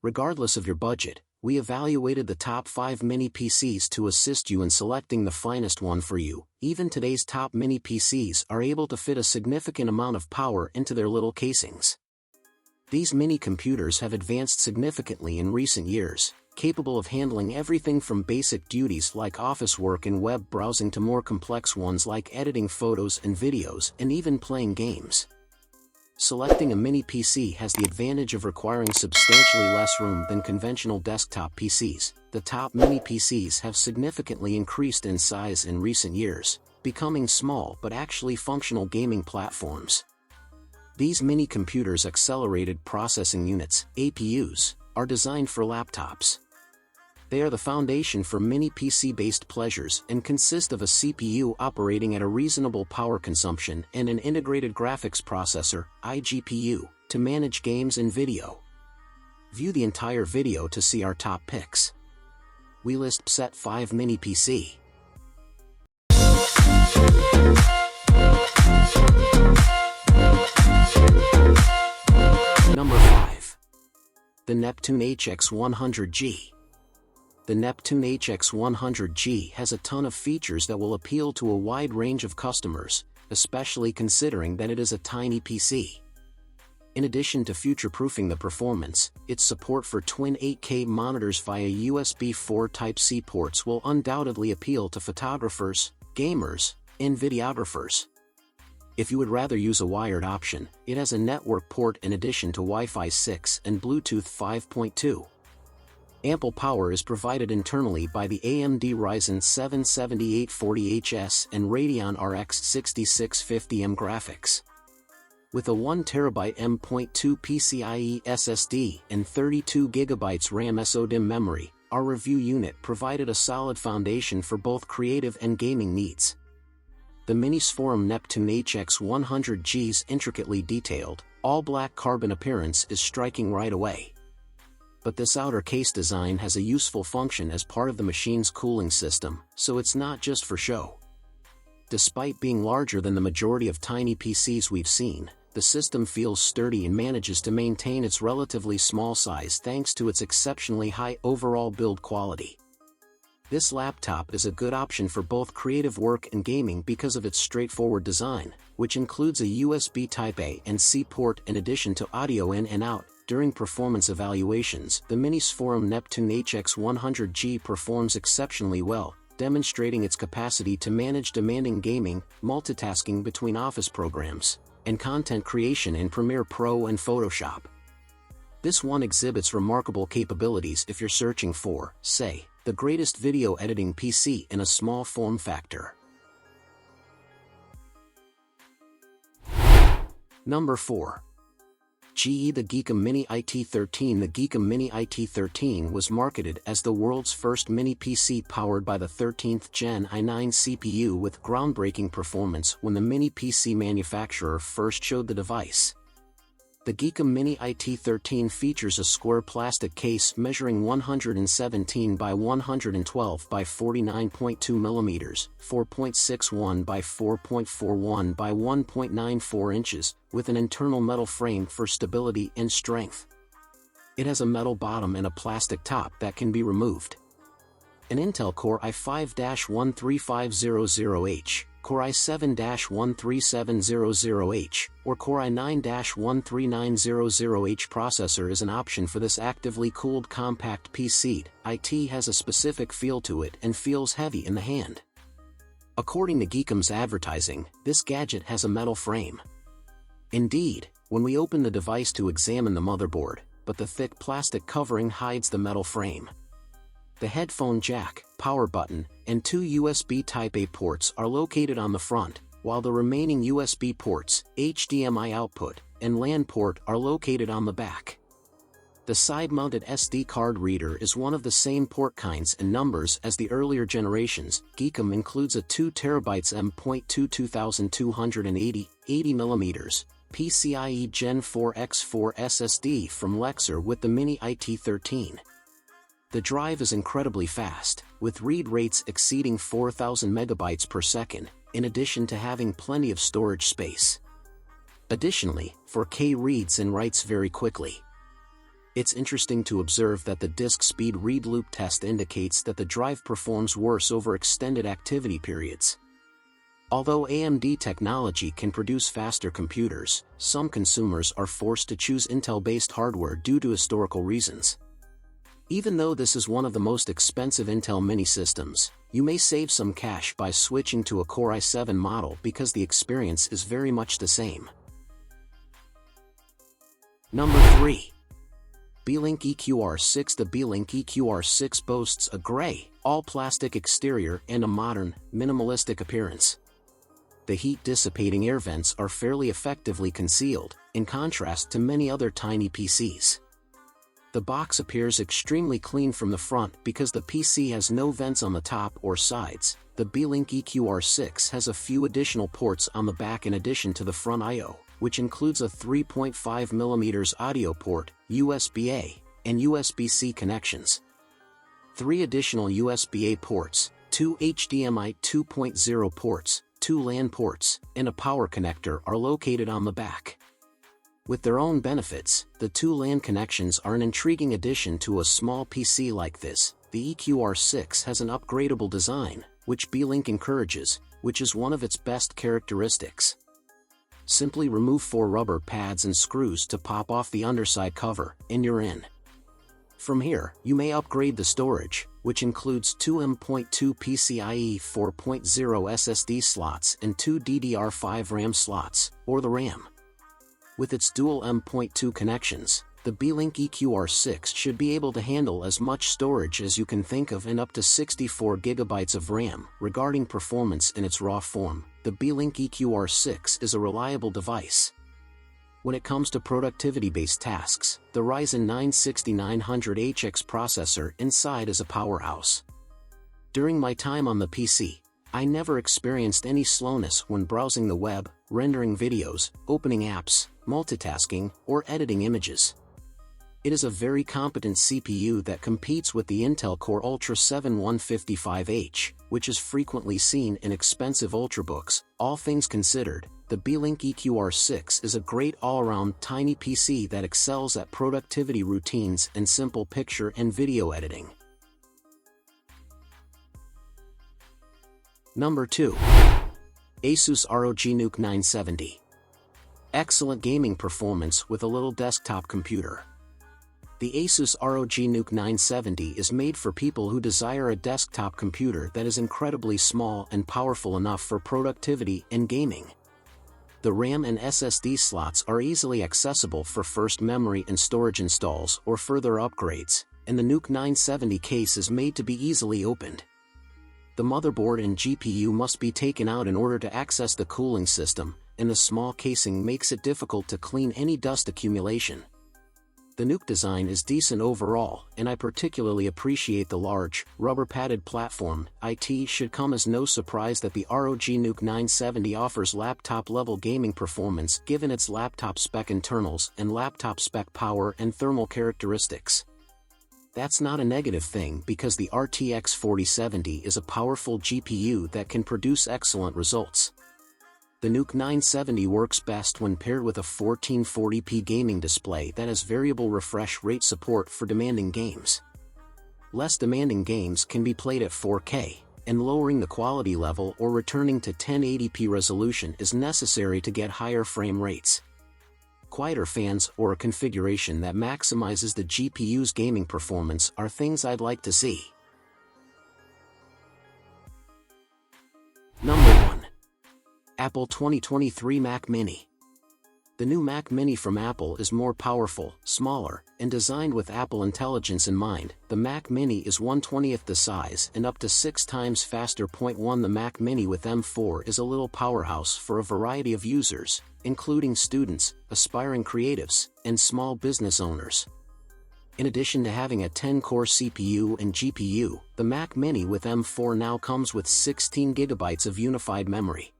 Regardless of your budget, we evaluated the top 5 mini PCs to assist you in selecting the finest one for you. Even today's top mini PCs are able to fit a significant amount of power into their little casings. These mini computers have advanced significantly in recent years, capable of handling everything from basic duties like office work and web browsing to more complex ones like editing photos and videos and even playing games. Selecting a mini PC has the advantage of requiring substantially less room than conventional desktop PCs. The top mini PCs have significantly increased in size in recent years, becoming small but actually functional gaming platforms. These mini computers' accelerated processing units, APUs, are designed for laptops. They are the foundation for mini PC-based pleasures and consist of a CPU operating at a reasonable power consumption and an integrated graphics processor, iGPU, to manage games and video. View the entire video to see our top picks. We list set 5 mini PC. Number 5. The Neptune HX100G. The Neptune HX100G has a ton of features that will appeal to a wide range of customers, especially considering that it is a tiny PC. In addition to future-proofing the performance, its support for twin 8K monitors via USB 4 Type-C ports will undoubtedly appeal to photographers, gamers, and videographers. If you would rather use a wired option, it has a network port in addition to Wi-Fi 6 and Bluetooth 5.2. Ample power is provided internally by the AMD Ryzen 7 7840HS and Radeon RX 6650M graphics. With a 1TB M.2 PCIe SSD and 32GB RAM SODIMM memory, our review unit provided a solid foundation for both creative and gaming needs. The Minisforum Neptune HX100G's intricately detailed, all-black carbon appearance is striking right away. But this outer case design has a useful function as part of the machine's cooling system, so it's not just for show. Despite being larger than the majority of tiny PCs we've seen, the system feels sturdy and manages to maintain its relatively small size thanks to its exceptionally high overall build quality. This laptop is a good option for both creative work and gaming because of its straightforward design, which includes a USB Type-A and C port in addition to audio in and out. During performance evaluations, the Minisforum Neptune HX100G performs exceptionally well, demonstrating its capacity to manage demanding gaming, multitasking between office programs, and content creation in Premiere Pro and Photoshop. This one exhibits remarkable capabilities if you're searching for, say, the greatest video editing PC in a small form factor. Number 4. The GEEKOM Mini IT13. The GEEKOM Mini IT13 was marketed as the world's first mini PC powered by the 13th Gen i9 CPU with groundbreaking performance when the mini PC manufacturer first showed the device. The GEEKOM Mini IT13 features a square plastic case measuring 117 by 112 by 49.2 mm, 4.61 by 4.41 by 1.94 inches, with an internal metal frame for stability and strength. It has a metal bottom and a plastic top that can be removed. An Intel Core i5-13500H, Core i7-13700H, or Core i9-13900H processor is an option for this actively cooled compact PC. IT has a specific feel to it and feels heavy in the hand. According to GEEKOM's advertising, this gadget has a metal frame. Indeed, when we open the device to examine the motherboard, but the thick plastic covering hides the metal frame. The headphone jack, power button, and 2 USB Type-A ports are located on the front, while the remaining USB ports, HDMI output, and LAN port are located on the back. The side-mounted SD card reader is one of the same port kinds and numbers as the earlier generations. GEEKOM includes a 2TB M.2 2280, 80mm, PCIe Gen 4x4 SSD from Lexar with the Mini IT13. The drive is incredibly fast, with read rates exceeding 4,000 megabytes per second, in addition to having plenty of storage space. Additionally, 4K reads and writes very quickly. It's interesting to observe that the disk speed read loop test indicates that the drive performs worse over extended activity periods. Although AMD technology can produce faster computers, some consumers are forced to choose Intel-based hardware due to historical reasons. Even though this is one of the most expensive Intel Mini systems, you may save some cash by switching to a Core i7 model because the experience is very much the same. Number 3. Beelink EQR6. The Beelink EQR6 boasts a gray, all-plastic exterior and a modern, minimalistic appearance. The heat-dissipating air vents are fairly effectively concealed, in contrast to many other tiny PCs. The box appears extremely clean from the front because the PC has no vents on the top or sides. The Beelink EQR6 has a few additional ports on the back in addition to the front I/O, which includes a 3.5mm audio port, USB-A, and USB-C connections. 3 additional USB-A ports, 2 HDMI 2.0 ports, 2 LAN ports, and a power connector are located on the back. With their own benefits, the 2 LAN connections are an intriguing addition to a small PC like this. The EQR6 has an upgradable design, which Beelink encourages, which is one of its best characteristics. Simply remove 4 rubber pads and screws to pop off the underside cover, and you're in. From here, you may upgrade the storage, which includes 2 M.2 PCIe 4.0 SSD slots and 2 DDR5 RAM slots, or the RAM. With its dual M.2 connections, the Beelink EQR6 should be able to handle as much storage as you can think of and up to 64 GB of RAM. Regarding performance in its raw form, the Beelink EQR6 is a reliable device. When it comes to productivity-based tasks, the Ryzen 9 6900HX processor inside is a powerhouse. During my time on the PC, I never experienced any slowness when browsing the web, rendering videos, opening apps, multitasking, or editing images. It is a very competent CPU that competes with the Intel Core Ultra 7 155H, which is frequently seen in expensive ultrabooks. All things considered, the Beelink EQR6 is a great all-around tiny PC that excels at productivity routines and simple picture and video editing. Number 2. Asus ROG NUC 970. Excellent gaming performance with a little desktop computer. The Asus ROG NUC 970 is made for people who desire a desktop computer that is incredibly small and powerful enough for productivity and gaming. The RAM and SSD slots are easily accessible for first memory and storage installs or further upgrades, and the NUC 970 case is made to be easily opened. The motherboard and GPU must be taken out in order to access the cooling system, and the small casing makes it difficult to clean any dust accumulation. The NUC design is decent overall, and I particularly appreciate the large, rubber-padded platform. It should come as no surprise that the ROG NUC 970 offers laptop-level gaming performance given its laptop spec internals and laptop spec power and thermal characteristics. That's not a negative thing because the RTX 4070 is a powerful GPU that can produce excellent results. The NUC 970 works best when paired with a 1440p gaming display that has variable refresh rate support for demanding games. Less demanding games can be played at 4K, and lowering the quality level or returning to 1080p resolution is necessary to get higher frame rates. Quieter fans or a configuration that maximizes the GPU's gaming performance are things I'd like to see. Number 1. Apple 2023 Mac Mini. The new Mac Mini from Apple is more powerful, smaller, and designed with Apple Intelligence in mind. The Mac Mini is 1/20th the size and up to 6 times faster. Point 1. The Mac Mini with M4 is a little powerhouse for a variety of users, including students, aspiring creatives, and small business owners. In addition to having a 10-core CPU and GPU, the Mac Mini with M4 now comes with 16 GB of unified memory.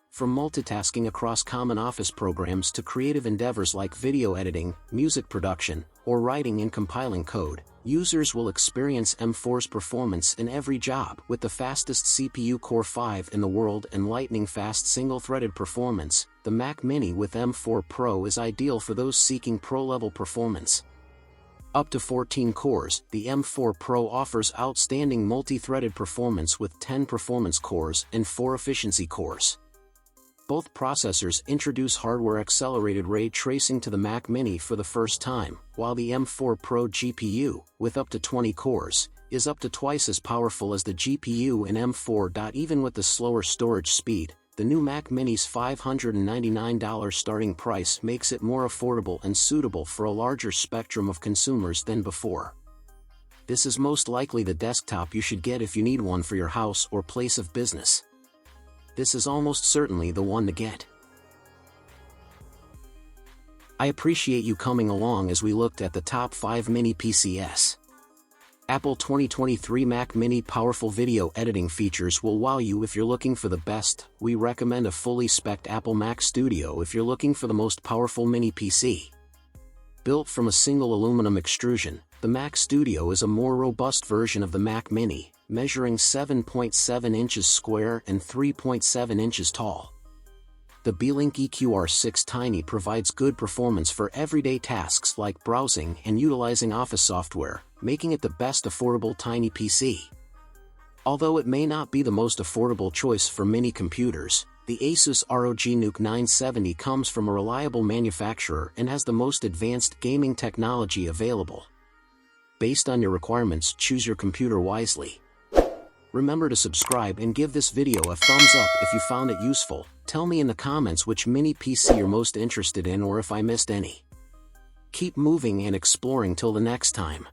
From multitasking across common office programs to creative endeavors like video editing, music production, or writing and compiling code, users will experience M4's performance in every job. With the fastest CPU Core 5 in the world and lightning-fast single-threaded performance, the Mac Mini with M4 Pro is ideal for those seeking pro-level performance. Up to 14 cores, the M4 Pro offers outstanding multi-threaded performance with 10 performance cores and 4 efficiency cores. Both processors introduce hardware-accelerated ray tracing to the Mac Mini for the first time, while the M4 Pro GPU, with up to 20 cores, is up to twice as powerful as the GPU in M4. Even with the slower storage speed, the new Mac Mini's $599 starting price makes it more affordable and suitable for a larger spectrum of consumers than before. This is most likely the desktop you should get if you need one for your house or place of business. This is almost certainly the one to get. I appreciate you coming along as we looked at the top 5 Mini PCs. Apple 2023 Mac Mini powerful video editing features will wow you if you're looking for the best. We recommend a fully spec'd Apple Mac Studio if you're looking for the most powerful mini PC. Built from a single aluminum extrusion, the Mac Studio is a more robust version of the Mac Mini, measuring 7.7 inches square and 3.7 inches tall. The Beelink EQR6 Tiny provides good performance for everyday tasks like browsing and utilizing Office software, making it the best affordable tiny PC. Although it may not be the most affordable choice for mini computers, the Asus ROG NUC 970 comes from a reliable manufacturer and has the most advanced gaming technology available. Based on your requirements, choose your computer wisely. Remember to subscribe and give this video a thumbs up if you found it useful. Tell me in the comments which mini PC you're most interested in or if I missed any. Keep moving and exploring till the next time.